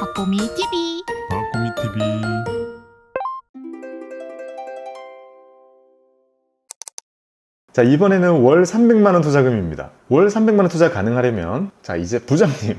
박보미 TV. 박보미 TV. 자, 이번에는 월 300만원 투자금입니다. 월 300만원 투자 가능하려면, 자, 이제 부장님,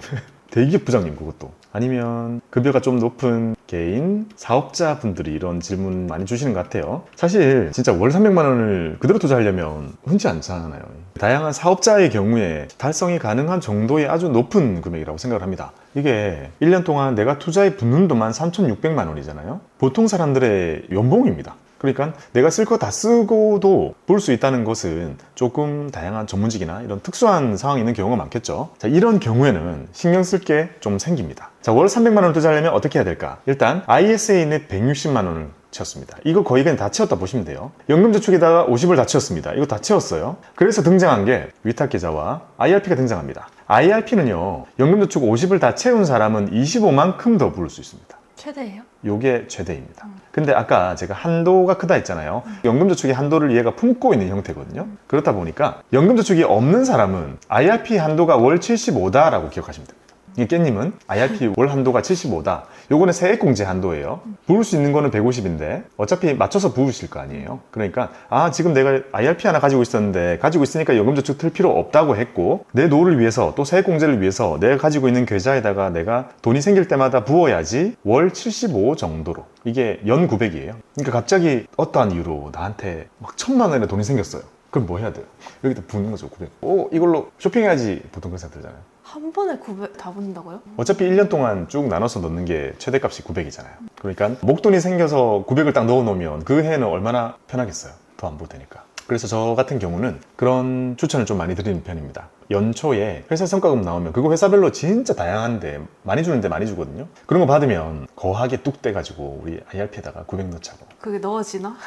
대기업 부장님 그것도, 아니면 급여가 좀 높은 개인 사업자분들이 이런 질문 많이 주시는 것 같아요. 사실 진짜 월 300만원을 그대로 투자하려면 흔치 않잖아요. 다양한 사업자의 경우에 달성이 가능한 정도의 아주 높은 금액이라고 생각을 합니다. 이게 1년 동안 내가 투자에 붓는 돈만 3,600만 원이잖아요. 보통 사람들의 연봉입니다. 그러니까 내가 쓸 거 다 쓰고도 볼 수 있다는 것은 조금 다양한 전문직이나 이런 특수한 상황이 있는 경우가 많겠죠. 자, 이런 경우에는 신경 쓸 게 좀 생깁니다. 자, 월 300만 원을 투자하려면 어떻게 해야 될까? 일단 ISA 넷 160만 원을 채웠습니다. 이거 거의 그냥 다 채웠다 보시면 돼요. 연금저축에다가 50을 다 채웠습니다. 이거 다 채웠어요. 그래서 등장한 게 위탁계좌와 IRP가 등장합니다. IRP는요, 연금저축 50을 다 채운 사람은 25만큼 더 부를 수 있습니다. 최대예요? 요게 최대입니다. 근데 아까 제가 한도가 크다 했잖아요. 연금저축의 한도를 얘가 품고 있는 형태거든요. 그렇다 보니까 연금저축이 없는 사람은 IRP 한도가 월 75다라고 기억하시면 됩니다. 이 깻님은 IRP 월 한도가 75다. 요거는 세액공제 한도예요. 부을 수 있는 거는 150인데 어차피 맞춰서 부으실 거 아니에요. 그러니까 지금 내가 IRP 하나 가지고 있었는데 가지고 있으니까 연금저축 틀 필요 없다고 했고, 내 노후를 위해서 또 세액공제를 위해서 내가 가지고 있는 계좌에다가 내가 돈이 생길 때마다 부어야지 월 75 정도로. 이게 연 900이에요. 그러니까 갑자기 어떠한 이유로 나한테 막 1,000만 원의 돈이 생겼어요. 그럼 뭐 해야 돼요? 여기다 부는 거죠, 900. 이걸로 쇼핑해야지 보통 그런 생각 들잖아요. 한 번에 900 다 붙는다고요? 어차피 1년 동안 쭉 나눠서 넣는 게 최대값이 900이잖아요. 그러니까 목돈이 생겨서 900을 딱 넣어 놓으면 그 해는 얼마나 편하겠어요. 더 안 볼 테니까. 그래서 저 같은 경우는 그런 추천을 좀 많이 드리는 편입니다. 연초에 회사 성과금 나오면 그거 회사별로 진짜 다양한데 많이 주는데 많이 주거든요. 그런 거 받으면 거하게 뚝 떼가지고 우리 IRP에다가 900 넣자고. 그게 넣어지나?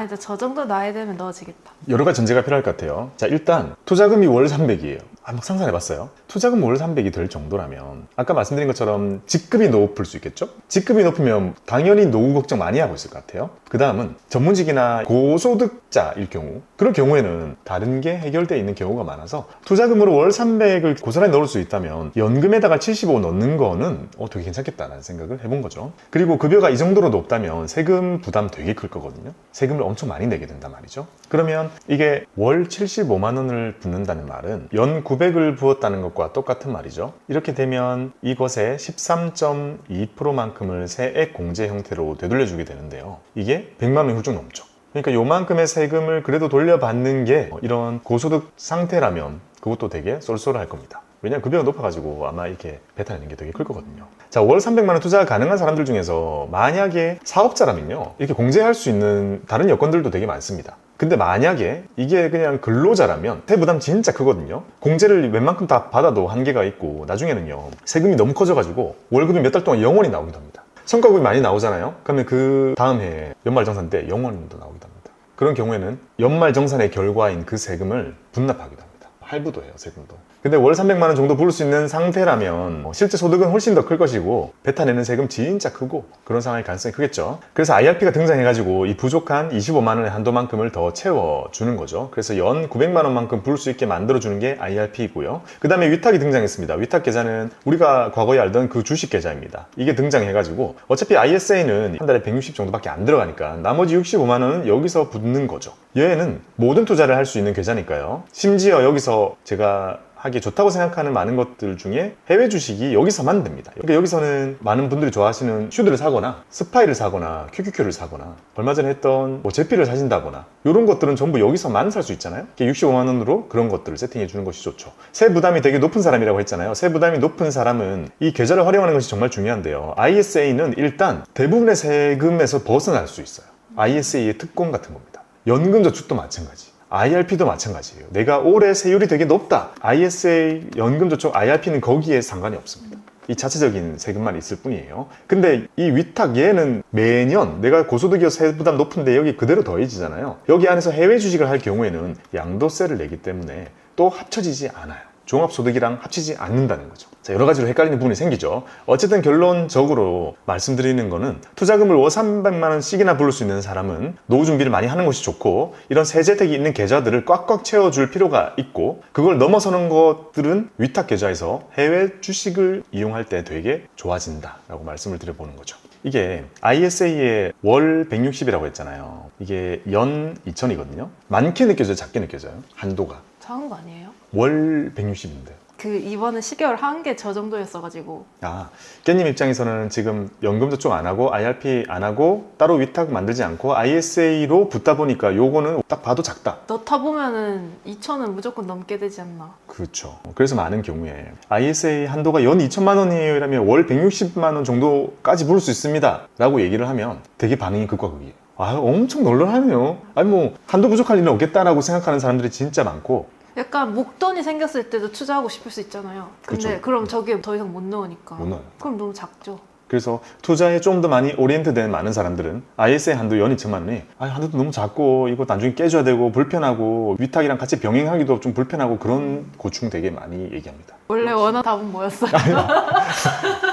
이제 저 정도 나이 되면 넣어지겠다. 여러 가지 전제가 필요할 것 같아요. 자, 일단 투자금이 월 300이에요. 막 상상해봤어요. 투자금 월 300이 될 정도라면 아까 말씀드린 것처럼 직급이 높을 수 있겠죠? 직급이 높으면 당연히 노후 걱정 많이 하고 있을 것 같아요. 그 다음은 전문직이나 고소득자일 경우, 그런 경우에는 다른 게 해결되어 있는 경우가 많아서 투자금으로 월 300을 고스란히 넣을 수 있다면 연금에다가 75 넣는 거는 되게 괜찮겠다라는 생각을 해본 거죠. 그리고 급여가 이 정도로 높다면 세금 부담 되게 클 거거든요. 세금을 엄청 많이 내게 된단 말이죠. 그러면 이게 월 75만 원을 붓는다는 말은 연 900을 부었다는 것과 똑같은 말이죠. 이렇게 되면 이것의 13.2%만큼을 세액 공제 형태로 되돌려주게 되는데요. 이게 100만 원 훌쩍 넘죠. 그러니까 요만큼의 세금을 그래도 돌려받는 게 이런 고소득 상태라면 그것도 되게 쏠쏠할 겁니다. 왜냐면 급여가 높아가지고 아마 이렇게 뱉어내는 게 되게 클 거거든요. 자, 월 300만 원 투자가 가능한 사람들 중에서 만약에 사업자라면요, 이렇게 공제할 수 있는 다른 여건들도 되게 많습니다. 근데 만약에 이게 그냥 근로자라면 세부담 진짜 크거든요. 공제를 웬만큼 다 받아도 한계가 있고 나중에는요, 세금이 너무 커져가지고 월급이 몇 달 동안 영원히 나오기도 합니다. 성과급이 많이 나오잖아요. 그러면 그 다음 해에 연말정산 때 영원히도 나오기도 합니다. 그런 경우에는 연말정산의 결과인 그 세금을 분납하기도 합니다. 할부도 해요, 세금도. 근데 월 300만 원 정도 부를 수 있는 상태라면 실제 소득은 훨씬 더 클 것이고 뱉어내는 세금 진짜 크고 그런 상황일 가능성이 크겠죠. 그래서 IRP가 등장해가지고 이 부족한 25만 원의 한도만큼을 더 채워주는 거죠. 그래서 연 900만 원만큼 부를 수 있게 만들어주는 게 IRP이고요. 그 다음에 위탁이 등장했습니다. 위탁 계좌는 우리가 과거에 알던 그 주식 계좌입니다. 이게 등장해가지고 어차피 ISA는 한 달에 160 정도밖에 안 들어가니까 나머지 65만 원은 여기서 붙는 거죠. 얘는 모든 투자를 할 수 있는 계좌니까요. 심지어 여기서 제가 하기 좋다고 생각하는 많은 것들 중에 해외 주식이 여기서만 됩니다. 그러니까 여기서는 많은 분들이 좋아하시는 슈드를 사거나 스파이를 사거나 QQQ를 사거나 얼마 전에 했던 제피를 사신다거나 이런 것들은 전부 여기서만 살 수 있잖아요. 65만 원으로 그런 것들을 세팅해 주는 것이 좋죠. 세부담이 되게 높은 사람이라고 했잖아요. 세부담이 높은 사람은 이 계좌를 활용하는 것이 정말 중요한데요. ISA는 일단 대부분의 세금에서 벗어날 수 있어요. ISA의 특권 같은 겁니다. 연금저축도 마찬가지. IRP도 마찬가지예요. 내가 올해 세율이 되게 높다. ISA, 연금저축, IRP는 거기에 상관이 없습니다. 이 자체적인 세금만 있을 뿐이에요. 근데 이 위탁 얘는 매년 내가 고소득이어서 세부담 높은데 여기 그대로 더해지잖아요. 여기 안에서 해외 주식을 할 경우에는 양도세를 내기 때문에 또 합쳐지지 않아요. 종합소득이랑 합치지 않는다는 거죠. 자, 여러 가지로 헷갈리는 부분이 생기죠. 어쨌든 결론적으로 말씀드리는 거는 투자금을 월 300만 원씩이나 부를 수 있는 사람은 노후 준비를 많이 하는 것이 좋고 이런 세제 혜택이 있는 계좌들을 꽉꽉 채워줄 필요가 있고 그걸 넘어서는 것들은 위탁 계좌에서 해외 주식을 이용할 때 되게 좋아진다라고 말씀을 드려보는 거죠. 이게 ISA의 월 160이라고 했잖아요. 이게 연 2000이거든요. 많게 느껴져요? 작게 느껴져요? 한도가. 작은 거 아니에요? 월 160인데. 그 이번에 10개월 한 게 저 정도였어가지고. 아, 깻님 입장에서는 지금 연금저축 안 하고 IRP 안 하고 따로 위탁 만들지 않고 ISA로 붙다 보니까 요거는 딱 봐도 작다. 넣다 보면은 2천은 무조건 넘게 되지 않나. 그렇죠. 그래서 많은 경우에 ISA 한도가 연 2천만 원이에요 이라면 월 160만 원 정도까지 부를 수 있습니다 라고 얘기를 하면 되게 반응이 극과 극이에요. 아, 엄청 널널하네요. 아니 뭐 한도 부족할 일은 없겠다라고 생각하는 사람들이 진짜 많고 약간 목돈이 생겼을 때도 투자하고 싶을 수 있잖아요. 근데 그쵸. 그럼 저기에 더 이상 못 넣으니까. 못 넣어요. 그럼 너무 작죠. 그래서 투자에 좀 더 많이 오리엔트된 많은 사람들은 ISA 한도 연 2천만 원이 한도도 너무 작고 이거 나중에 깨줘야 되고 불편하고 위탁이랑 같이 병행하기도 좀 불편하고 그런 고충 되게 많이 얘기합니다. 원래 원하는 답은 뭐였어요?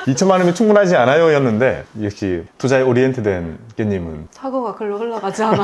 2천만 원이면 충분하지 않아요 였는데 역시 투자에 오리엔트된 깻님은 사고가 글로 흘러가지 않아.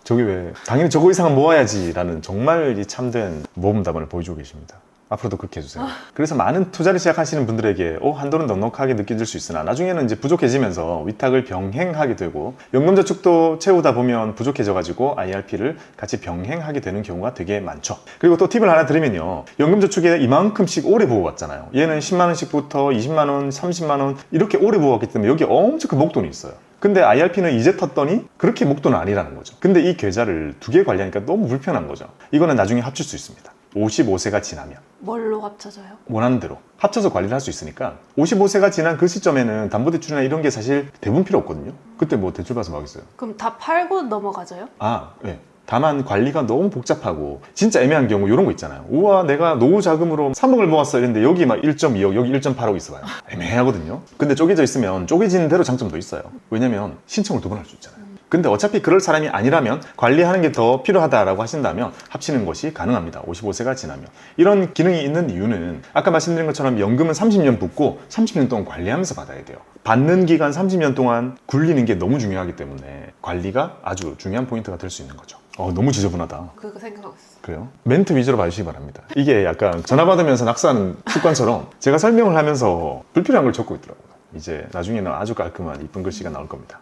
저기 왜 당연히 저거 이상은 모아야지 라는 정말 이 참된 모범답안을 보여주고 계십니다. 앞으로도 그렇게 해주세요. 그래서 많은 투자를 시작하시는 분들에게 한도는 넉넉하게 느껴질 수 있으나 나중에는 이제 부족해지면서 위탁을 병행하게 되고 연금저축도 채우다 보면 부족해져가지고 IRP를 같이 병행하게 되는 경우가 되게 많죠. 그리고 또 팁을 하나 드리면요. 연금저축에 이만큼씩 오래 부어왔잖아요. 얘는 10만 원씩부터 20만 원, 30만 원 이렇게 오래 부어왔기 때문에 여기 엄청 큰 목돈이 있어요. 근데 IRP는 이제 텄더니 그렇게 목돈은 아니라는 거죠. 근데 이 계좌를 두 개 관리하니까 너무 불편한 거죠. 이거는 나중에 합칠 수 있습니다. 55세가 지나면 뭘로 합쳐져요? 원하는 대로 합쳐서 관리를 할 수 있으니까 55세가 지난 그 시점에는 담보대출이나 이런 게 사실 대부분 필요 없거든요. 그때 뭐 대출 받아서 뭐 하겠어요? 그럼 다 팔고 넘어가져요? 아, 네. 다만 관리가 너무 복잡하고 진짜 애매한 경우 이런 거 있잖아요. 우와 내가 노후 자금으로 3억을 모았어 이랬는데 여기 막 1.2억 여기 1.8억 있어봐요. 애매하거든요. 근데 쪼개져 있으면 쪼개지는 대로 장점도 있어요. 왜냐면 신청을 두 번 할 수 있잖아요. 근데 어차피 그럴 사람이 아니라면 관리하는 게 더 필요하다라고 하신다면 합치는 것이 가능합니다. 55세가 지나면. 이런 기능이 있는 이유는 아까 말씀드린 것처럼 연금은 30년 붙고 30년 동안 관리하면서 받아야 돼요. 받는 기간 30년 동안 굴리는 게 너무 중요하기 때문에 관리가 아주 중요한 포인트가 될 수 있는 거죠. 너무 지저분하다. 그거 생각하고 있어요. 그래요? 멘트 위주로 봐주시기 바랍니다. 이게 약간 전화 받으면서 낙서하는 습관처럼 제가 설명을 하면서 불필요한 걸 적고 있더라고요. 이제 나중에는 아주 깔끔한 이쁜 글씨가 나올 겁니다.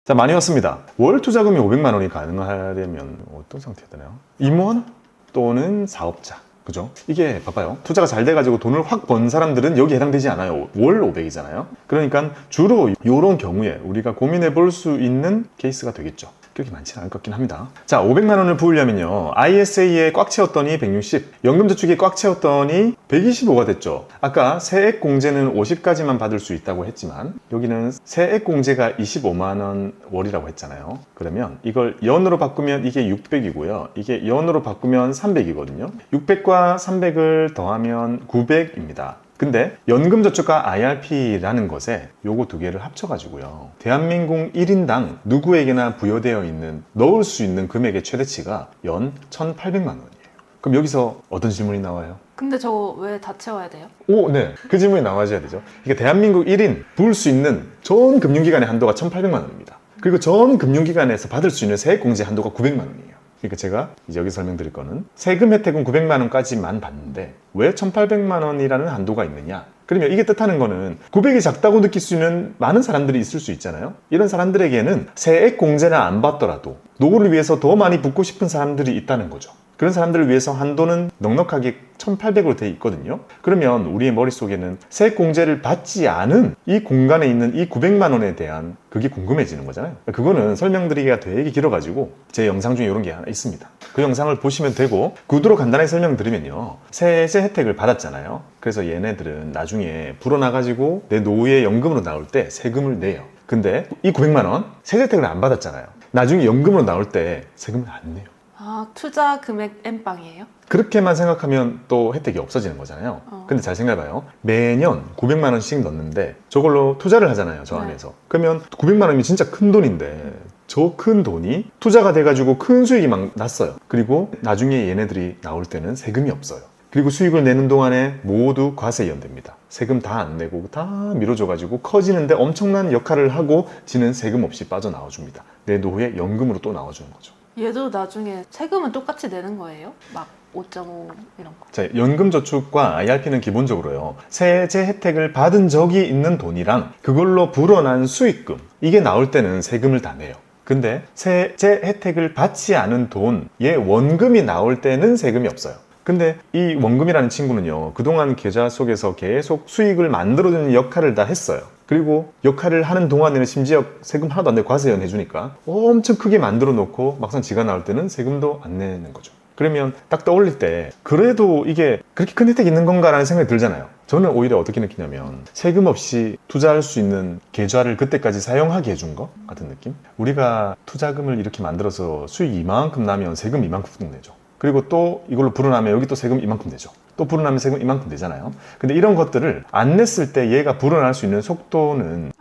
자, 많이 왔습니다. 월 투자금이 500만 원이 가능하려면 어떤 상태가 되나요? 임원 또는 사업자. 그죠? 이게 봐봐요. 투자가 잘 돼가지고 돈을 확 번 사람들은 여기에 해당되지 않아요. 월 500이잖아요. 그러니까 주로 이런 경우에 우리가 고민해 볼 수 있는 케이스가 되겠죠. 그렇게 많지는 않을 것 같긴 합니다. 자, 500만 원을 부으려면요. ISA에 꽉 채웠더니 160, 연금저축에 꽉 채웠더니 125가 됐죠. 아까 세액공제는 50까지만 받을 수 있다고 했지만 여기는 세액공제가 25만 원 월이라고 했잖아요. 그러면 이걸 연으로 바꾸면 이게 600이고요. 이게 연으로 바꾸면 300이거든요. 600과 300을 더하면 900입니다. 근데 연금저축과 IRP라는 것에 요거 두 개를 합쳐가지고요. 대한민국 1인당 누구에게나 부여되어 있는 넣을 수 있는 금액의 최대치가 연 1,800만 원이에요. 그럼 여기서 어떤 질문이 나와요? 근데 저거 왜 다 채워야 돼요? 오, 네. 그 질문이 나와줘야 되죠. 그러니까 대한민국 1인 부을 수 있는 전 금융기관의 한도가 1,800만 원입니다. 그리고 전 금융기관에서 받을 수 있는 세액공제 한도가 900만 원이에요. 그러니까 제가 이제 여기 설명드릴 거는 세금 혜택은 900만 원까지만 받는데 왜 1,800만 원이라는 한도가 있느냐? 그러면 이게 뜻하는 거는 900이 작다고 느낄 수 있는 많은 사람들이 있을 수 있잖아요. 이런 사람들에게는 세액 공제를 안 받더라도 노후를 위해서 더 많이 붓고 싶은 사람들이 있다는 거죠. 그런 사람들을 위해서 한도는 넉넉하게 1,800으로 돼 있거든요. 그러면 우리의 머릿속에는 세액 공제를 받지 않은 이 공간에 있는 이 900만 원에 대한 그게 궁금해지는 거잖아요. 그거는 설명드리기가 되게 길어가지고 제 영상 중에 이런 게 하나 있습니다. 그 영상을 보시면 되고 구두로 간단하게 설명드리면요. 세제 혜택을 받았잖아요. 그래서 얘네들은 나중에 불어나가지고 내 노후에 연금으로 나올 때 세금을 내요. 근데 이 900만 원 세제 혜택을 안 받았잖아요. 나중에 연금으로 나올 때 세금을 안 내요. 아, 투자 금액 N빵이에요? 그렇게만 생각하면 또 혜택이 없어지는 거잖아요. 근데 잘 생각해봐요. 매년 900만 원씩 넣는데 저걸로 투자를 하잖아요. 저 안에서. 그러면 900만 원이면 진짜 큰 돈인데 저 큰 돈이 투자가 돼가지고 큰 수익이 막 났어요. 그리고 나중에 얘네들이 나올 때는 세금이 없어요. 그리고 수익을 내는 동안에 모두 과세 이연됩니다. 세금 다 안 내고 다 밀어줘가지고 커지는데 엄청난 역할을 하고 지는 세금 없이 빠져나와줍니다. 내 노후에 연금으로 또 나와주는 거죠. 얘도 나중에 세금은 똑같이 내는 거예요? 막 5.5 이런 거. 자, 연금저축과 IRP는 기본적으로요, 세제 혜택을 받은 적이 있는 돈이랑 그걸로 불어난 수익금, 이게 나올 때는 세금을 다 내요. 근데 세제 혜택을 받지 않은 돈의 원금이 나올 때는 세금이 없어요. 근데 이 원금이라는 친구는요, 그동안 계좌 속에서 계속 수익을 만들어주는 역할을 다 했어요. 그리고 역할을 하는 동안에는 심지어 세금 하나도 안 내고 과세연 해주니까 엄청 크게 만들어 놓고 막상 지가 나올 때는 세금도 안 내는 거죠. 그러면 딱 떠올릴 때 그래도 이게 그렇게 큰 혜택이 있는 건가라는 생각이 들잖아요. 저는 오히려 어떻게 느끼냐면 세금 없이 투자할 수 있는 계좌를 그때까지 사용하게 해준 거 같은 느낌? 우리가 투자금을 이렇게 만들어서 수익 이만큼 나면 세금 이만큼 내죠. 그리고 또 이걸로 불어나면 여기 또 세금 이만큼 내죠. 또 불어나면 세금 이만큼 내잖아요. 근데 이런 것들을 안 냈을 때 얘가 불어날 수 있는 속도는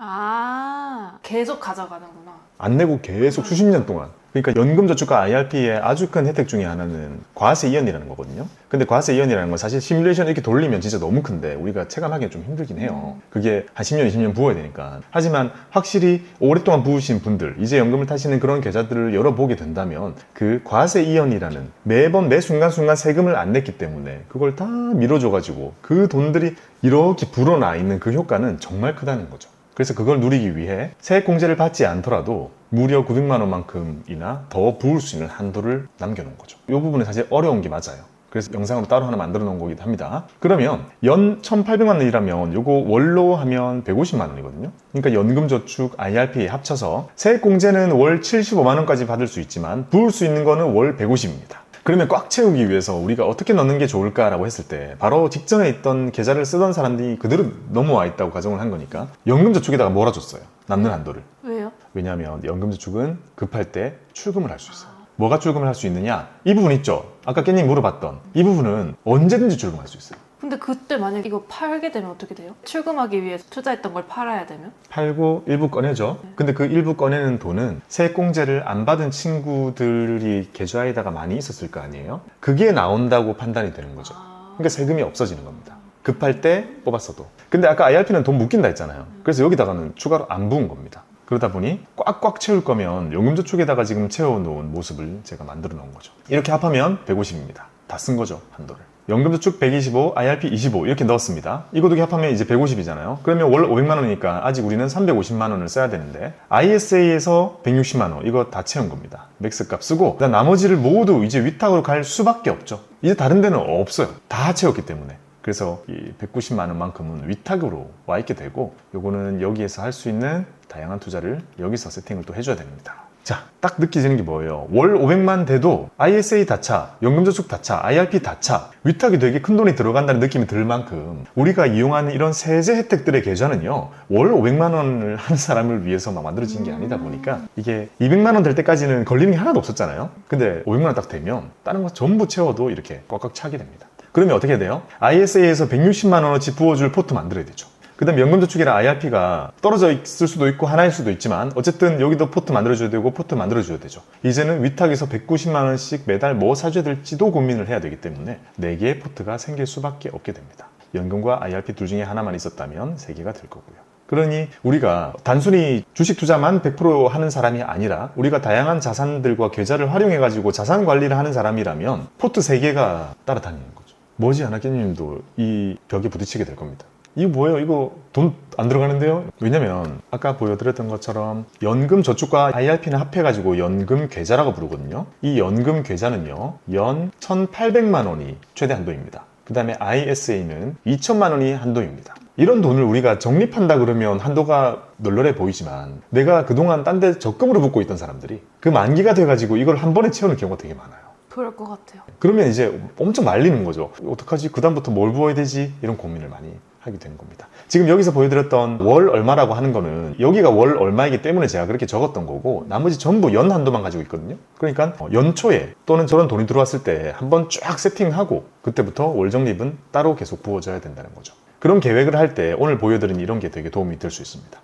계속 가져가는구나. 안 내고 계속 수십 년 동안. 그러니까 연금저축과 IRP의 아주 큰 혜택 중에 하나는 과세 이연이라는 거거든요. 근데 과세 이연이라는 건 사실 시뮬레이션 이렇게 돌리면 진짜 너무 큰데 우리가 체감하기는 좀 힘들긴 해요. 그게 한 10년, 20년 부어야 되니까. 하지만 확실히 오랫동안 부으신 분들, 이제 연금을 타시는 그런 계좌들을 열어보게 된다면 그 과세 이연이라는 매번 매 순간순간 세금을 안 냈기 때문에 그걸 다 밀어줘가지고 그 돈들이 이렇게 불어나 있는 그 효과는 정말 크다는 거죠. 그래서 그걸 누리기 위해 세액공제를 받지 않더라도 무려 900만 원만큼이나 더 부을 수 있는 한도를 남겨놓은 거죠. 이 부분은 사실 어려운 게 맞아요. 그래서 영상으로 따로 하나 만들어 놓은 거기도 합니다. 그러면 연 1,800만 원이라면 요거 월로 하면 150만 원이거든요. 그러니까 연금저축, IRP 합쳐서 세액공제는 월 75만 원까지 받을 수 있지만 부을 수 있는 거는 월 150입니다. 그러면 꽉 채우기 위해서 우리가 어떻게 넣는 게 좋을까라고 했을 때 바로 직전에 있던 계좌를 쓰던 사람들이 그대로 넘어와 있다고 가정을 한 거니까 연금저축에다가 몰아줬어요. 남는 한도를. 왜요? 왜냐하면 연금저축은 급할 때 출금을 할 수 있어요. 뭐가 출금을 할 수 있느냐? 이 부분 있죠? 아까 깻님 물어봤던 이 부분은 언제든지 출금할 수 있어요. 근데 그때 만약 이거 팔게 되면 어떻게 돼요? 출금하기 위해서 투자했던 걸 팔아야 되면? 팔고 일부 꺼내죠. 근데 그 일부 꺼내는 돈은 세액공제를 안 받은 친구들이 계좌에다가 많이 있었을 거 아니에요? 그게 나온다고 판단이 되는 거죠. 그러니까 세금이 없어지는 겁니다. 급할 때 뽑았어도. 근데 아까 IRP는 돈 묶인다 했잖아요. 그래서 여기다가는 추가로 안 부은 겁니다. 그러다 보니 꽉꽉 채울 거면 연금저축에다가 지금 채워놓은 모습을 제가 만들어 놓은 거죠. 이렇게 합하면 150입니다. 다 쓴 거죠, 한도를. 연금저축 125, IRP 25 이렇게 넣었습니다. 이거 두개 합하면 이제 150이잖아요. 그러면 월 500만 원이니까 아직 우리는 350만 원을 써야 되는데 ISA에서 160만 원 이거 다 채운 겁니다. 맥스값 쓰고 그다음 나머지를 모두 이제 위탁으로 갈 수밖에 없죠. 이제 다른 데는 없어요. 다 채웠기 때문에. 그래서 이 190만 원만큼은 위탁으로 와 있게 되고 요거는 여기에서 할 수 있는 다양한 투자를 여기서 세팅을 또 해줘야 됩니다. 자, 딱 느끼지는 게 뭐예요? 월 500만 돼도 ISA 다차, 연금저축 다차, IRP 다차 위탁이 되게 큰 돈이 들어간다는 느낌이 들 만큼 우리가 이용하는 이런 세제 혜택들의 계좌는요 월 500만 원을 하는 사람을 위해서 막 만들어진 게 아니다 보니까 이게 200만 원 될 때까지는 걸리는 게 하나도 없었잖아요. 근데 500만 원 딱 되면 다른 거 전부 채워도 이렇게 꽉꽉 차게 됩니다. 그러면 어떻게 돼요? ISA에서 160만 원어치 부어줄 포트 만들어야 되죠. 그 다음 연금저축이랑 IRP가 떨어져 있을 수도 있고 하나일 수도 있지만 어쨌든 여기도 포트 만들어줘야 되고 포트 만들어줘야 되죠. 이제는 위탁에서 190만 원씩 매달 뭐 사줘야 될지도 고민을 해야 되기 때문에 4개의 포트가 생길 수밖에 없게 됩니다. 연금과 IRP 둘 중에 하나만 있었다면 3개가 될 거고요. 그러니 우리가 단순히 주식 투자만 100% 하는 사람이 아니라 우리가 다양한 자산들과 계좌를 활용해가지고 자산 관리를 하는 사람이라면 포트 3개가 따라다니는 거죠. 머지않아 깻님도 이 벽에 부딪히게 될 겁니다. 이거 뭐예요? 이거 돈 안 들어가는데요? 왜냐면 아까 보여드렸던 것처럼 연금 저축과 IRP는 합해가지고 연금 계좌라고 부르거든요. 이 연금 계좌는요 연 1,800만 원이 최대 한도입니다. 그 다음에 ISA는 2천만 원이 한도입니다. 이런 돈을 우리가 적립한다 그러면 한도가 널널해 보이지만 내가 그동안 딴 데 적금으로 붓고 있던 사람들이 그 만기가 돼가지고 이걸 한 번에 채우는 경우가 되게 많아요. 그럴 것 같아요. 그러면 이제 엄청 말리는 거죠. 어떡하지? 그 다음부터 뭘 부어야 되지? 이런 고민을 많이 하게 되는 겁니다. 지금 여기서 보여드렸던 월 얼마라고 하는 거는 여기가 월 얼마이기 때문에 제가 그렇게 적었던 거고 나머지 전부 연 한도만 가지고 있거든요. 그러니까 연초에 또는 저런 돈이 들어왔을 때 한번 쫙 세팅하고 그때부터 월 적립은 따로 계속 부어져야 된다는 거죠. 그런 계획을 할 때 오늘 보여드린 이런 게 되게 도움이 될 수 있습니다.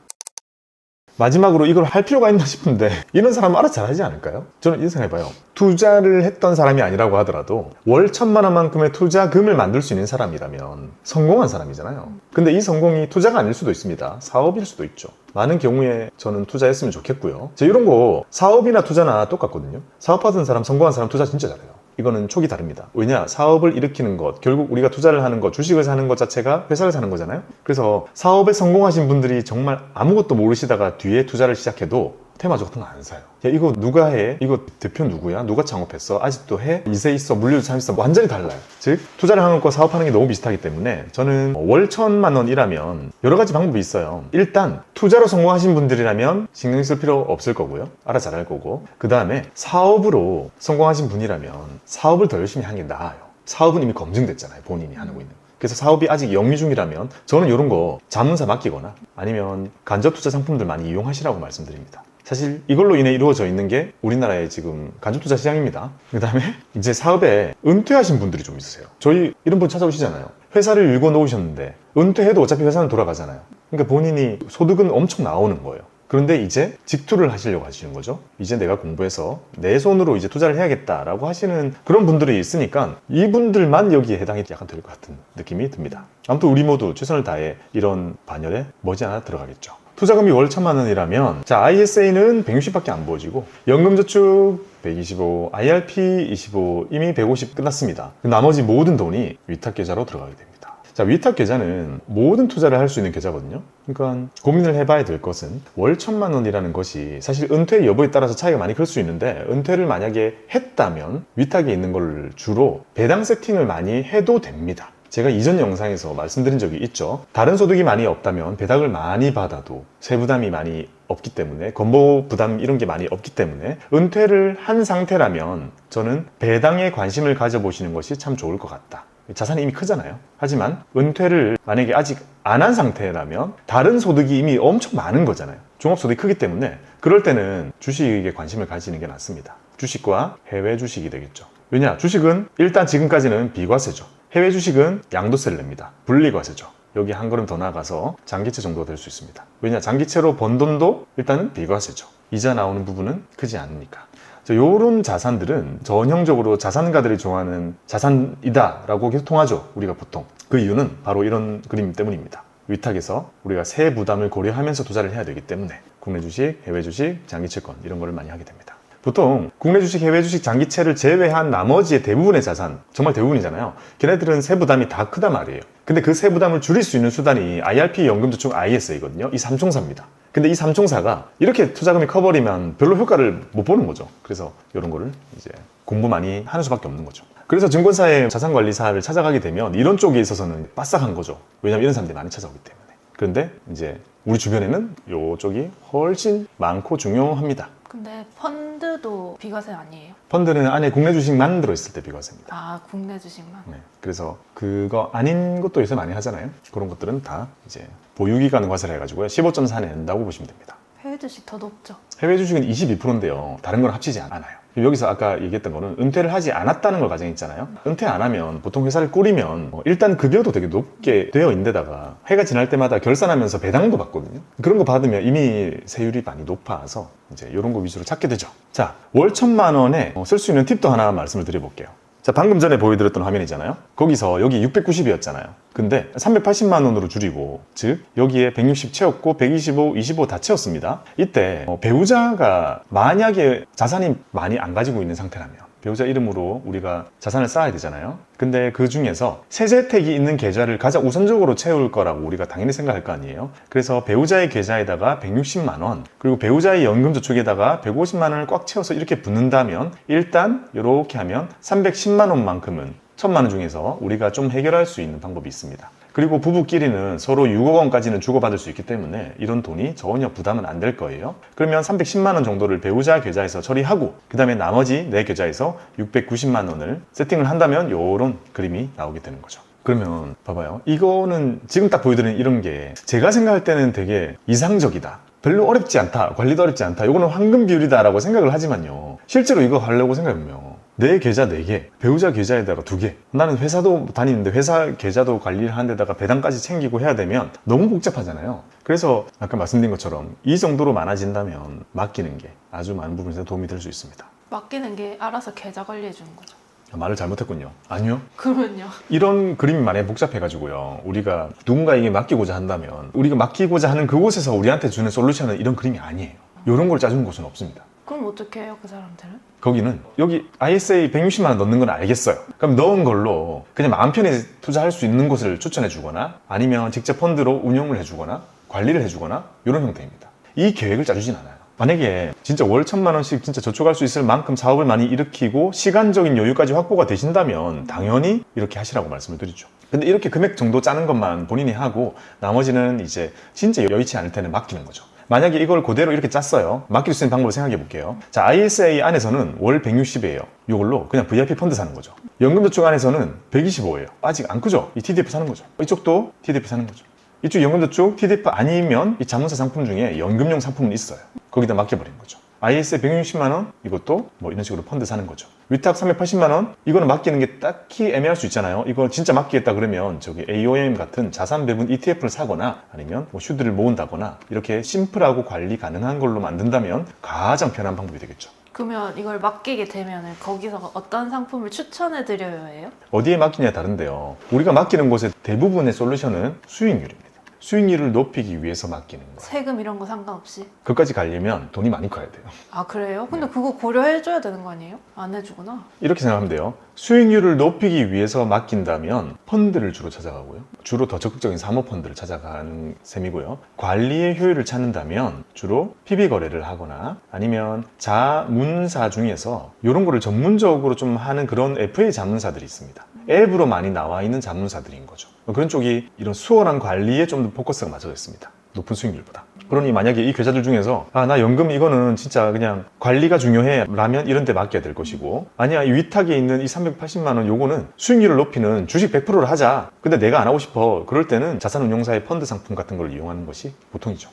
마지막으로 이걸 할 필요가 있나 싶은데 이런 사람은 알아서 잘하지 않을까요? 저는 이런 생각해봐요. 투자를 했던 사람이 아니라고 하더라도 월 1,000만 원만큼의 투자금을 만들 수 있는 사람이라면 성공한 사람이잖아요. 근데 이 성공이 투자가 아닐 수도 있습니다. 사업일 수도 있죠. 많은 경우에 저는 투자했으면 좋겠고요. 이런 거 사업이나 투자나 똑같거든요. 사업하던 사람, 성공한 사람 투자 진짜 잘해요. 이거는 촉이 다릅니다. 왜냐? 사업을 일으키는 것, 결국 우리가 투자를 하는 것, 주식을 사는 것 자체가 회사를 사는 거잖아요. 그래서 사업에 성공하신 분들이 정말 아무것도 모르시다가 뒤에 투자를 시작해도 테마주 같은 거 안 사요. 야, 이거 누가 해? 이거 대표 누구야? 누가 창업했어? 아직도 해? 이세 있어? 물류도 참 있어? 완전히 달라요. 즉 투자를 하는 것과 사업하는 게 너무 비슷하기 때문에 저는 월 1,000만 원이라면 여러 가지 방법이 있어요. 일단 투자로 성공하신 분들이라면 신경 쓸 필요 없을 거고요. 알아서 잘할 거고, 그 다음에 사업으로 성공하신 분이라면 사업을 더 열심히 하는 게 나아요. 사업은 이미 검증됐잖아요. 본인이 하고 있는. 그래서 사업이 아직 영위 중이라면 저는 이런 거 자문사 맡기거나 아니면 간접투자 상품들 많이 이용하시라고 말씀드립니다. 사실 이걸로 인해 이루어져 있는 게 우리나라의 지금 간접투자 시장입니다. 그 다음에 이제 사업에 은퇴하신 분들이 좀 있으세요. 저희 이런 분 찾아오시잖아요. 회사를 일궈 놓으셨는데 은퇴해도 어차피 회사는 돌아가잖아요. 그러니까 본인이 소득은 엄청 나오는 거예요. 그런데 이제 직투를 하시려고 하시는 거죠. 이제 내가 공부해서 내 손으로 이제 투자를 해야겠다라고 하시는 그런 분들이 있으니까 이분들만 여기에 해당이 약간 될 것 같은 느낌이 듭니다. 아무튼 우리 모두 최선을 다해 이런 반열에 머지않아 들어가겠죠. 투자금이 월 1,000만 원이라면 자, ISA는 160밖에 안 보여지고 연금저축 125, IRP 25, 이미 150 끝났습니다. 나머지 모든 돈이 위탁계좌로 들어가게 됩니다. 자, 위탁계좌는 모든 투자를 할 수 있는 계좌거든요. 그러니까 고민을 해봐야 될 것은 월 1,000만 원이라는 것이 사실 은퇴 여부에 따라서 차이가 많이 클 수 있는데 은퇴를 만약에 했다면 위탁에 있는 걸 주로 배당 세팅을 많이 해도 됩니다. 제가 이전 영상에서 말씀드린 적이 있죠. 다른 소득이 많이 없다면 배당을 많이 받아도 세부담이 많이 없기 때문에 건보 부담 이런 게 많이 없기 때문에 은퇴를 한 상태라면 저는 배당에 관심을 가져보시는 것이 참 좋을 것 같다. 자산이 이미 크잖아요. 하지만 은퇴를 만약에 아직 안 한 상태라면 다른 소득이 이미 엄청 많은 거잖아요. 종합소득이 크기 때문에 그럴 때는 주식에 관심을 가지는 게 낫습니다. 주식과 해외 주식이 되겠죠. 왜냐? 주식은 일단 지금까지는 비과세죠. 해외 주식은 양도세를 냅니다. 분리과세죠. 여기 한 걸음 더 나아가서 장기채 정도가 될 수 있습니다. 왜냐? 장기채로 번 돈도 일단은 비과세죠. 이자 나오는 부분은 크지 않으니까. 이런 자산들은 전형적으로 자산가들이 좋아하는 자산이다 라고 계속 통하죠. 우리가 보통. 그 이유는 바로 이런 그림 때문입니다. 위탁에서 우리가 세 부담을 고려하면서 투자를 해야 되기 때문에 국내 주식, 해외 주식, 장기채권 이런 거를 많이 하게 됩니다. 보통 국내 주식, 해외 주식, 장기채를 제외한 나머지의 대부분의 자산, 정말 대부분이잖아요. 걔네들은 세부담이 다 크단 말이에요. 근데 그 세부담을 줄일 수 있는 수단이 IRP, 연금저축, ISA거든요. 이 삼총사입니다. 근데 이 삼총사가 이렇게 투자금이 커버리면 별로 효과를 못 보는 거죠. 그래서 이런 거를 이제 공부 많이 하는 수밖에 없는 거죠. 그래서 증권사의 자산관리사를 찾아가게 되면 이런 쪽에 있어서는 빠삭한 거죠. 왜냐면 이런 사람들이 많이 찾아오기 때문에. 그런데 이제 우리 주변에는 이쪽이 훨씬 많고 중요합니다. 근데 펀드도 비과세 아니에요? 펀드는 안에 국내 주식만 들어있을 때 비과세입니다. 아, 국내 주식만? 네, 그래서 그거 아닌 것도 요새 많이 하잖아요. 그런 것들은 다 이제 보유기간 과세를 해가지고요. 15.4 낸다고 보시면 됩니다. 해외 주식 더 높죠? 해외 주식은 22%인데요. 다른 건 합치지 않아요. 여기서 아까 얘기했던 거는 은퇴를 하지 않았다는 걸 가정했잖아요. 은퇴 안 하면 보통 회사를 꾸리면 일단 급여도 되게 높게 되어 있는데다가 해가 지날 때마다 결산하면서 배당도 받거든요. 그런 거 받으면 이미 세율이 많이 높아서 이제 이런 거 위주로 찾게 되죠. 자, 월 1,000만 원에 쓸 수 있는 팁도 하나 말씀을 드려볼게요. 자, 방금 전에 보여드렸던 화면이잖아요. 거기서 여기 690이었잖아요. 근데 380만 원으로 줄이고, 즉 여기에 160 채웠고 125, 25 다 채웠습니다. 이때 배우자가 만약에 자산이 많이 안 가지고 있는 상태라면 배우자 이름으로 우리가 자산을 쌓아야 되잖아요. 근데 그 중에서 세제택이 있는 계좌를 가장 우선적으로 채울 거라고 우리가 당연히 생각할 거 아니에요. 그래서 배우자의 계좌에다가 160만 원, 그리고 배우자의 연금저축에다가 150만 원을 꽉 채워서 이렇게 붓는다면 일단 이렇게 하면 310만 원만큼은 1,000만 원 중에서 우리가 좀 해결할 수 있는 방법이 있습니다. 그리고 부부끼리는 서로 6억 원까지는 주고받을 수 있기 때문에 이런 돈이 전혀 부담은 안 될 거예요. 그러면 310만 원 정도를 배우자 계좌에서 처리하고 그 다음에 나머지 내 계좌에서 690만 원을 세팅을 한다면 이런 그림이 나오게 되는 거죠. 그러면 봐봐요. 이거는 지금 딱 보여드리는 이런 게 제가 생각할 때는 되게 이상적이다. 별로 어렵지 않다. 관리도 어렵지 않다. 이거는 황금 비율이다 라고 생각을 하지만요. 실제로 이거 하려고 생각하면 내 계좌 4개, 배우자 계좌에다가 2개. 나는 회사도 다니는데 회사 계좌도 관리를 하는 데다가 배당까지 챙기고 해야 되면 너무 복잡하잖아요. 그래서 아까 말씀드린 것처럼 이 정도로 많아진다면 맡기는 게 아주 많은 부분에서 도움이 될 수 있습니다. 맡기는 게 알아서 계좌 관리해 주는 거죠. 말을 잘못했군요. 아니요. 그러면요? 이런 그림이 많이 복잡해가지고요. 우리가 누군가에게 맡기고자 한다면 우리가 맡기고자 하는 그곳에서 우리한테 주는 솔루션은 이런 그림이 아니에요. 이런 걸 짜준 곳은 없습니다. 그럼 어떻게 해요, 그 사람들은? 거기는 여기 ISA 160만 원 넣는 건 알겠어요. 그럼 넣은 걸로 그냥 마음 편히 투자할 수 있는 곳을 추천해 주거나 아니면 직접 펀드로 운용을 해주거나 관리를 해주거나 이런 형태입니다. 이 계획을 짜주진 않아요. 만약에 진짜 월 1,000만 원씩 진짜 저축할 수 있을 만큼 사업을 많이 일으키고 시간적인 여유까지 확보가 되신다면 당연히 이렇게 하시라고 말씀을 드리죠. 근데 이렇게 금액 정도 짜는 것만 본인이 하고 나머지는 이제 진짜 여의치 않을 때는 맡기는 거죠. 만약에 이걸 그대로 이렇게 짰어요. 맡길 수 있는 방법을 생각해 볼게요. 자, ISA 안에서는 월 160이에요. 이걸로 그냥 VIP 펀드 사는 거죠. 연금저축 안에서는 125예요. 아직 안 크죠? 이 TDF 사는 거죠. 이쪽도 TDF 사는 거죠. 이쪽 연금저축 TDF 아니면 이 자문사 상품 중에 연금용 상품은 있어요. 거기다 맡겨버리는 거죠. ISA 160만 원 이것도 뭐 이런 식으로 펀드 사는 거죠. 위탁 380만 원 이거는 맡기는 게 딱히 애매할 수 있잖아요. 이거 진짜 맡기겠다 그러면 저기 AOM 같은 자산 배분 ETF를 사거나 아니면 뭐 슈드를 모은다거나 이렇게 심플하고 관리 가능한 걸로 만든다면 가장 편한 방법이 되겠죠. 그러면 이걸 맡기게 되면 거기서 어떤 상품을 추천해 드려야 해요? 어디에 맡기냐에 다른데요. 우리가 맡기는 곳의 대부분의 솔루션은 수익률입니다. 수익률을 높이기 위해서 맡기는 거예요. 세금 이런 거 상관없이? 그것까지 가려면 돈이 많이 커야 돼요. 아, 그래요? 근데 그거 고려해줘야 되는 거 아니에요? 안 해주구나. 이렇게 생각하면 돼요. 수익률을 높이기 위해서 맡긴다면 펀드를 주로 찾아가고요. 주로 더 적극적인 사모펀드를 찾아가는 셈이고요. 관리의 효율을 찾는다면 주로 PB 거래를 하거나 아니면 자문사 중에서 이런 거를 전문적으로 좀 하는 그런 FA 자문사들이 있습니다. 앱으로 많이 나와 있는 자문사들인 거죠. 그런 쪽이 이런 수월한 관리에 좀 더 포커스가 맞춰져 있습니다. 높은 수익률보다. 그러니 만약에 이 계좌들 중에서 나 연금 이거는 진짜 그냥 관리가 중요해 라면 이런 데 맡겨야 될 것이고 아니야 이 위탁에 있는 이 380만 원 요거는 수익률을 높이는 주식 100%를 하자. 근데 내가 안 하고 싶어. 그럴 때는 자산운용사의 펀드 상품 같은 걸 이용하는 것이 보통이죠.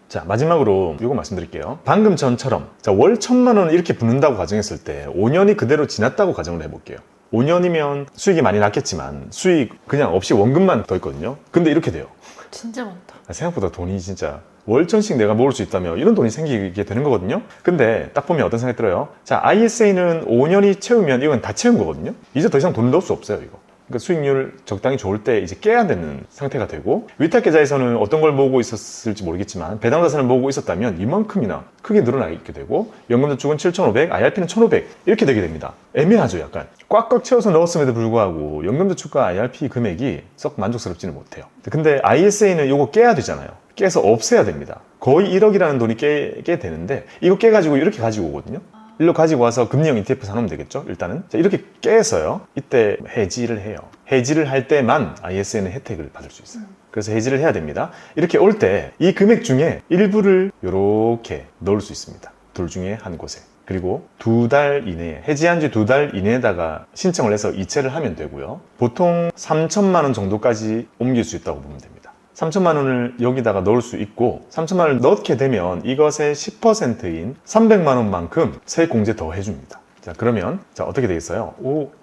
자, 마지막으로 이거 말씀드릴게요. 방금 전처럼 월 1,000만 원 이렇게 붓는다고 가정했을 때 5년이 그대로 지났다고 가정을 해볼게요. 5년이면 수익이 많이 났겠지만 수익 그냥 없이 원금만 더 있거든요. 근데 이렇게 돼요. 진짜 많다. 생각보다 돈이 진짜 월천씩 내가 모을 수 있다면 이런 돈이 생기게 되는 거거든요. 근데 딱 보면 어떤 생각이 들어요? 자, ISA는 5년이 채우면 이건 다 채운 거거든요. 이제 더 이상 돈 넣을 수 없어요, 이거. 그러니까 수익률 적당히 좋을 때 이제 깨야 되는 상태가 되고 위탁계좌에서는 어떤 걸 모으고 있었을지 모르겠지만 배당자산을 모으고 있었다면 이만큼이나 크게 늘어나게 되고 연금저축은 7,500, IRP는 1,500 이렇게 되게 됩니다. 애매하죠, 약간. 꽉꽉 채워서 넣었음에도 불구하고 연금저축과 IRP 금액이 썩 만족스럽지는 못해요. 근데 ISA는 이거 깨야 되잖아요. 깨서 없애야 됩니다. 거의 1억이라는 돈이 깨게 되는데 이거 깨가지고 이렇게 가지고 오거든요. 일로 가지고 와서 금리형 ETF 사놓으면 되겠죠, 일단은. 자, 이렇게 깨서요. 이때 해지를 해요. 해지를 할 때만 ISA는 혜택을 받을 수 있어요. 그래서 해지를 해야 됩니다. 이렇게 올 때 이 금액 중에 일부를 이렇게 넣을 수 있습니다. 둘 중에 한 곳에. 그리고 2달 이내에, 해지한 지 2달 이내에다가 신청을 해서 이체를 하면 되고요. 보통 3,000만 원 정도까지 옮길 수 있다고 보면 됩니다. 3,000만 원을 여기다가 넣을 수 있고 3,000만 원을 넣게 되면 이것의 10%인 300만 원만큼 세액 공제 더 해줍니다. 자, 그러면 어떻게 되겠어요?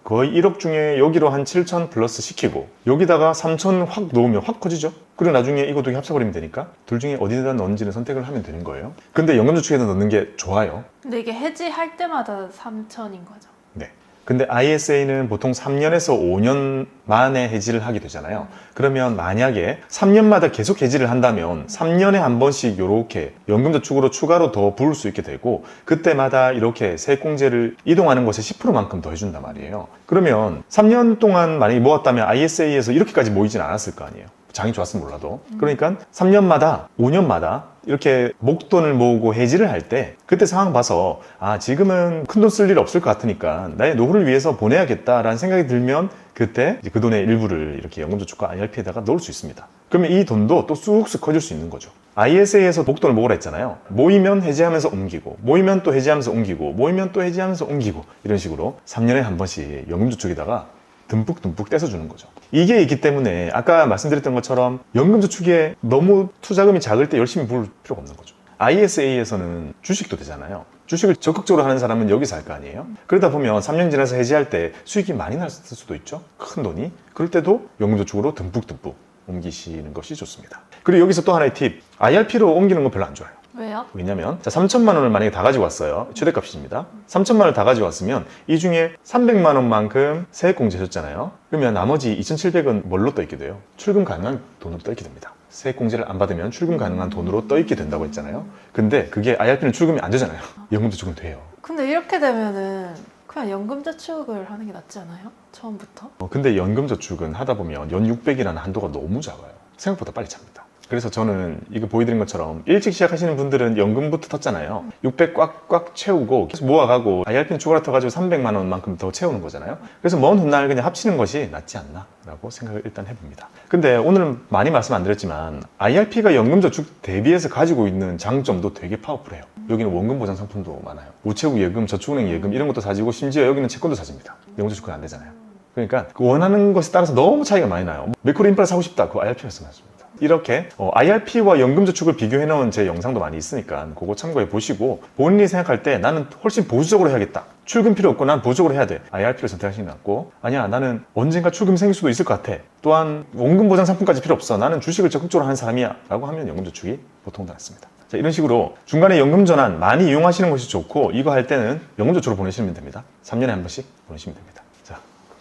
거의 1억 중에 여기로 한 7,000 플러스 시키고 여기다가 3,000 확 넣으면 확 커지죠? 그리고 나중에 이것도 합쳐버리면 되니까 둘 중에 어디에다 넣는지는 선택을 하면 되는 거예요. 근데 연금저축에다 넣는 게 좋아요. 근데 이게 해지할 때마다 3,000인 거죠? 네. 근데 ISA는 보통 3년에서 5년 만에 해지를 하게 되잖아요. 그러면 만약에 3년마다 계속 해지를 한다면 3년에 한 번씩 이렇게 연금저축으로 추가로 더 부을 수 있게 되고 그때마다 이렇게 세액공제를 이동하는 것에 10%만큼 더 해준단 말이에요. 그러면 3년 동안 만약에 모았다면 ISA에서 이렇게까지 모이진 않았을 거 아니에요. 장이 좋았으면 몰라도. 그러니까 3년마다 5년마다 이렇게 목돈을 모으고 해지를 할 때 그때 상황 봐서 지금은 큰 돈 쓸 일 없을 것 같으니까 나의 노후를 위해서 보내야겠다라는 생각이 들면 그때 이제 그 돈의 일부를 이렇게 연금저축과 IRP에다가 넣을 수 있습니다. 그러면 이 돈도 또 쑥쑥 커질 수 있는 거죠. ISA에서 목돈을 모으라 했잖아요. 모이면 해지하면서 옮기고 모이면 또 해지하면서 옮기고 모이면 또 해지하면서 옮기고 이런 식으로 3년에 한 번씩 연금저축에다가 듬뿍듬뿍 떼서주는 거죠. 이게 있기 때문에 아까 말씀드렸던 것처럼 연금저축에 너무 투자금이 작을 때 열심히 부을 필요가 없는 거죠. ISA에서는 주식도 되잖아요. 주식을 적극적으로 하는 사람은 여기서 할 거 아니에요? 그러다 보면 3년 지나서 해지할 때 수익이 많이 날 수도 있죠. 큰 돈이. 그럴 때도 연금저축으로 듬뿍듬뿍 옮기시는 것이 좋습니다. 그리고 여기서 또 하나의 팁. IRP로 옮기는 건 별로 안 좋아요. 왜요? 왜냐면 3천만 원을 만약에 다 가지고 왔어요. 최대값입니다. 3천만 원을 다 가지고 왔으면 이 중에 300만 원만큼 세액공제하셨잖아요. 그러면 나머지 2,700원 뭘로 떠있게 돼요? 출금 가능한 돈으로 떠있게 됩니다. 세액공제를 안 받으면 출금 가능한 돈으로 떠있게 된다고 했잖아요. 근데 그게 IRP는 출금이 안 되잖아요. 연금저축은 돼요. 근데 이렇게 되면은 그냥 연금저축을 하는 게 낫지 않아요? 처음부터? 근데 연금저축은 하다 보면 연 600이라는 한도가 너무 작아요. 생각보다 빨리 찹니다. 그래서 저는 이거 보여드린 것처럼 일찍 시작하시는 분들은 연금부터 텄잖아요. 600 꽉꽉 채우고 계속 모아가고 IRP는 추가로 터가지고 300만 원만큼 더 채우는 거잖아요. 그래서 먼 훗날 그냥 합치는 것이 낫지 않나 라고 생각을 일단 해봅니다. 근데 오늘은 많이 말씀 안 드렸지만 IRP가 연금저축 대비해서 가지고 있는 장점도 되게 파워풀해요. 여기는 원금 보장 상품도 많아요. 우체국 예금, 저축은행 예금 이런 것도 사지고 심지어 여기는 채권도 사집니다. 연금저축은 안 되잖아요. 그러니까 원하는 것에 따라서 너무 차이가 많이 나요. 매크로 인프라 사고 싶다. 그거 IRP 말씀하십니다. 이렇게 IRP와 연금저축을 비교해 놓은 제 영상도 많이 있으니까 그거 참고해 보시고 본인이 생각할 때 나는 훨씬 보수적으로 해야겠다. 출금 필요 없고 난 보수적으로 해야 돼. IRP를 선택하시는 게 낫고 아니야 나는 언젠가 출금 생길 수도 있을 것 같아. 또한 원금 보장 상품까지 필요 없어. 나는 주식을 적극적으로 하는 사람이야. 라고 하면 연금저축이 보통 더 낫습니다. 자, 이런 식으로 중간에 연금 전환 많이 이용하시는 것이 좋고 이거 할 때는 연금저축으로 보내시면 됩니다. 3년에 한 번씩 보내시면 됩니다.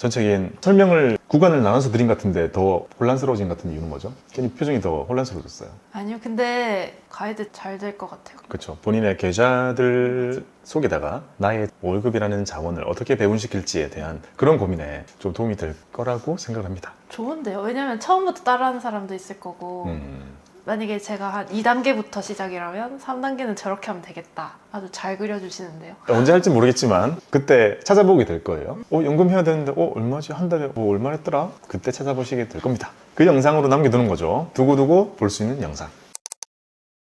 전체적인 설명을 구간을 나눠서 드린 것 같은데 더 혼란스러워진 것 같은 이유는 뭐죠? 괜히 표정이 더 혼란스러워졌어요. 아니요, 근데 가이드 잘 될 것 같아요. 그렇죠. 본인의 계좌들 속에다가 나의 월급이라는 자원을 어떻게 배분시킬지에 대한 그런 고민에 좀 도움이 될 거라고 생각합니다. 좋은데요? 왜냐면 처음부터 따라하는 사람도 있을 거고 만약에 제가 한 2단계부터 시작이라면 3단계는 저렇게 하면 되겠다. 아주 잘 그려주시는데요. 언제 할지 모르겠지만 그때 찾아보게 될 거예요. 연금 해야 되는데 얼마지? 한 달에 얼마 했더라? 그때 찾아보시게 될 겁니다. 그 영상으로 남겨두는 거죠. 두고두고 볼 수 있는 영상.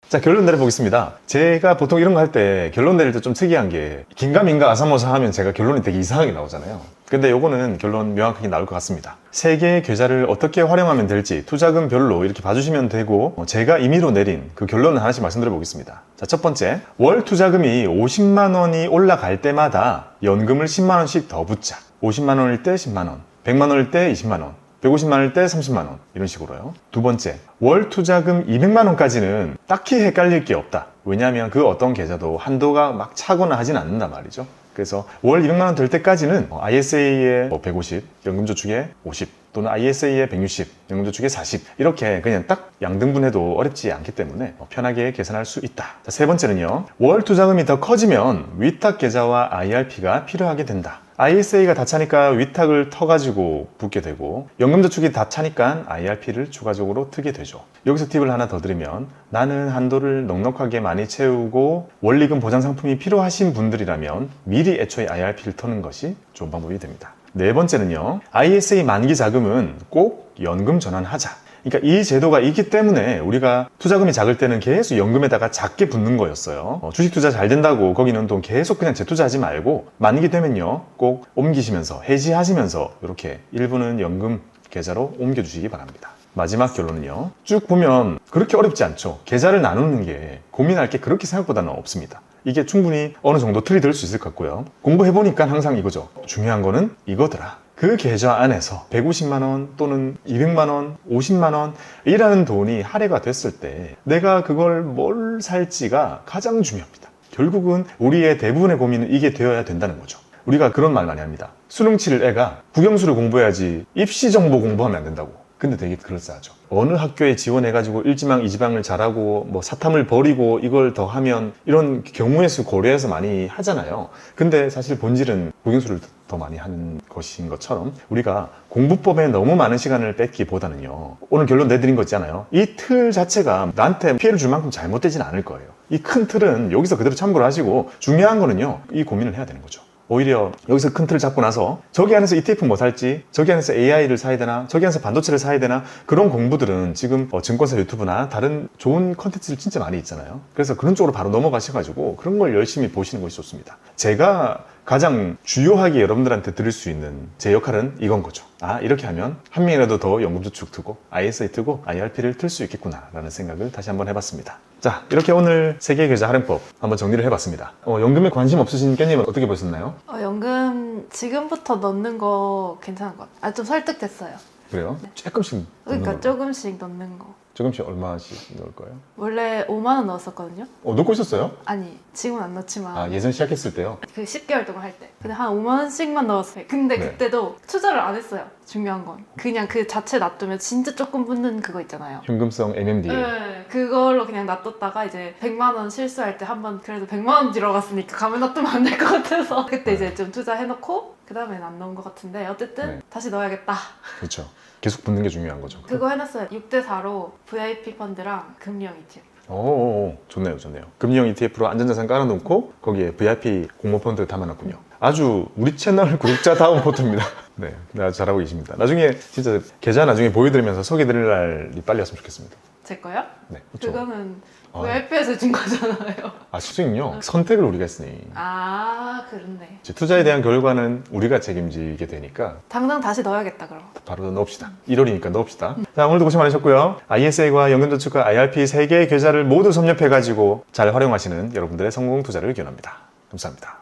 자, 결론 내려보겠습니다. 제가 보통 이런 거 할 때 결론 내릴 때 좀 특이한 게 긴가민가 아사모사 하면 제가 결론이 되게 이상하게 나오잖아요. 근데 요거는 결론 명확하게 나올 것 같습니다. 세 개의 계좌를 어떻게 활용하면 될지 투자금별로 이렇게 봐주시면 되고 제가 임의로 내린 그 결론을 하나씩 말씀드려 보겠습니다. 자, 첫 번째, 월 투자금이 50만 원이 올라갈 때마다 연금을 10만 원씩 더 붙자. 50만 원일 때 10만 원, 100만 원일 때 20만 원, 150만 원일 때 30만 원 이런 식으로요. 두 번째, 월 투자금 200만 원까지는 딱히 헷갈릴 게 없다. 왜냐하면 그 어떤 계좌도 한도가 막 차거나 하진 않는단 말이죠. 그래서 월 200만 원 될 때까지는 ISA에 150, 연금저축에 50 또는 ISA에 160, 연금저축에 40 이렇게 그냥 딱 양등분해도 어렵지 않기 때문에 편하게 계산할 수 있다. 자, 세 번째는요. 월 투자금이 더 커지면 위탁 계좌와 IRP가 필요하게 된다. ISA가 다 차니까 위탁을 터가지고 붓게 되고 연금저축이 다 차니까 IRP를 추가적으로 트게 되죠. 여기서 팁을 하나 더 드리면 나는 한도를 넉넉하게 많이 채우고 원리금 보장 상품이 필요하신 분들이라면 미리 애초에 IRP를 터는 것이 좋은 방법이 됩니다. 네 번째는요. ISA 만기 자금은 꼭 연금 전환하자. 그러니까 이 제도가 있기 때문에 우리가 투자금이 작을 때는 계속 연금에다가 작게 붓는 거였어요. 주식 투자 잘 된다고 거기는 돈 계속 그냥 재투자하지 말고 만기 되면요 꼭 옮기시면서 해지하시면서 이렇게 일부는 연금 계좌로 옮겨주시기 바랍니다. 마지막 결론은요. 쭉 보면 그렇게 어렵지 않죠. 계좌를 나누는 게 고민할 게 그렇게 생각보다는 없습니다. 이게 충분히 어느 정도 틀이 될 수 있을 것 같고요. 공부해보니까 항상 이거죠. 중요한 거는 이거더라. 그 계좌 안에서 150만 원 또는 200만 원, 50만 원 이라는 돈이 할애가 됐을 때 내가 그걸 뭘 살지가 가장 중요합니다. 결국은 우리의 대부분의 고민은 이게 되어야 된다는 거죠. 우리가 그런 말 많이 합니다. 수능 칠 애가 국영수를 공부해야지 입시 정보 공부하면 안 된다고. 근데 되게 그럴싸하죠. 어느 학교에 지원해가지고 1지망, 2지망을 잘하고 뭐 사탐을 버리고 이걸 더 하면 이런 경우의 수 고려해서 많이 하잖아요. 근데 사실 본질은 국영수를 더 많이 하는 것인 것처럼 우리가 공부법에 너무 많은 시간을 뺏기보다는요. 오늘 결론 내드린 거 있잖아요. 이 틀 자체가 나한테 피해를 줄 만큼 잘못되진 않을 거예요. 이 큰 틀은 여기서 그대로 참고를 하시고 중요한 거는요. 이 고민을 해야 되는 거죠. 오히려 여기서 큰 틀을 잡고 나서 저기 안에서 ETF 뭐 살지, 저기 안에서 AI를 사야 되나, 저기 안에서 반도체를 사야 되나 그런 공부들은 지금 증권사 유튜브나 다른 좋은 컨텐츠를 진짜 많이 있잖아요. 그래서 그런 쪽으로 바로 넘어가셔가지고 그런 걸 열심히 보시는 것이 좋습니다. 제가 가장 주요하게 여러분들한테 들을 수 있는 제 역할은 이건 거죠. 아, 이렇게 하면 한 명이라도 더 연금저축 트고 ISA 트고 IRP를 틀 수 있겠구나 라는 생각을 다시 한번 해봤습니다. 자, 이렇게 오늘 세계계좌 활용법 한번 정리를 해봤습니다. 연금에 관심 없으신 깻님은 어떻게 보셨나요? 연금 지금부터 넣는 거 괜찮은 것 같아요. 좀 설득됐어요. 그래요? 조금씩 넣는 그러니까 걸로. 조금씩 넣는 거. 조금씩 얼마씩 넣을 거예요? 원래 5만 원 넣었었거든요. 넣고 있었어요? 아니 지금은 안 넣지만 아, 예전 시작했을 때요? 그 10개월 동안 할 때. 근데 한 5만 원씩만 넣었어요. 근데 네. 그때도 투자를 안 했어요. 중요한 건 그냥 그 자체 놔두면 진짜 조금 붙는 그거 있잖아요. 현금성 MMDA. 네, 그걸로 그냥 놔뒀다가 이제 100만 원 실수할 때 한번 그래도 100만 원 들어갔으니까 가면 놔두면 안 될 것 같아서 그때 이제 좀 투자해놓고 그 다음엔 안 넣은 것 같은데 어쨌든 네. 다시 넣어야겠다. 그렇죠. 계속 붙는 게 중요한 거죠. 그거 해놨어요. 6대4로 VIP 펀드랑 금리형 ETF. 오, 좋네요, 좋네요. 금리형 ETF로 안전자산 깔아놓고 거기에 VIP 공모펀드 담아놨군요. 아주 우리 채널 구독자 다운 포트입니다. 네, 아주 잘하고 계십니다. 나중에 진짜 계좌 나중에 보여드리면서 소개드릴 날이 빨리 왔으면 좋겠습니다. 제 거요? 네, 그렇죠. 그거는 아. VIP에서 준 거잖아요. 아, 수익요? 선택을 우리가 했으니 아 그렇네. 이제 투자에 대한 결과는 우리가 책임지게 되니까 당장 다시 넣어야겠다 그럼. 바로 넣읍시다. 1월이니까 넣읍시다. 자, 오늘도 고생 많으셨고요. ISA과 연금저축과 IRP 3개의 계좌를 모두 섭렵해가지고 잘 활용하시는 여러분들의 성공 투자를 기원합니다. 감사합니다.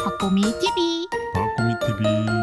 박보미 TV 박고미 TV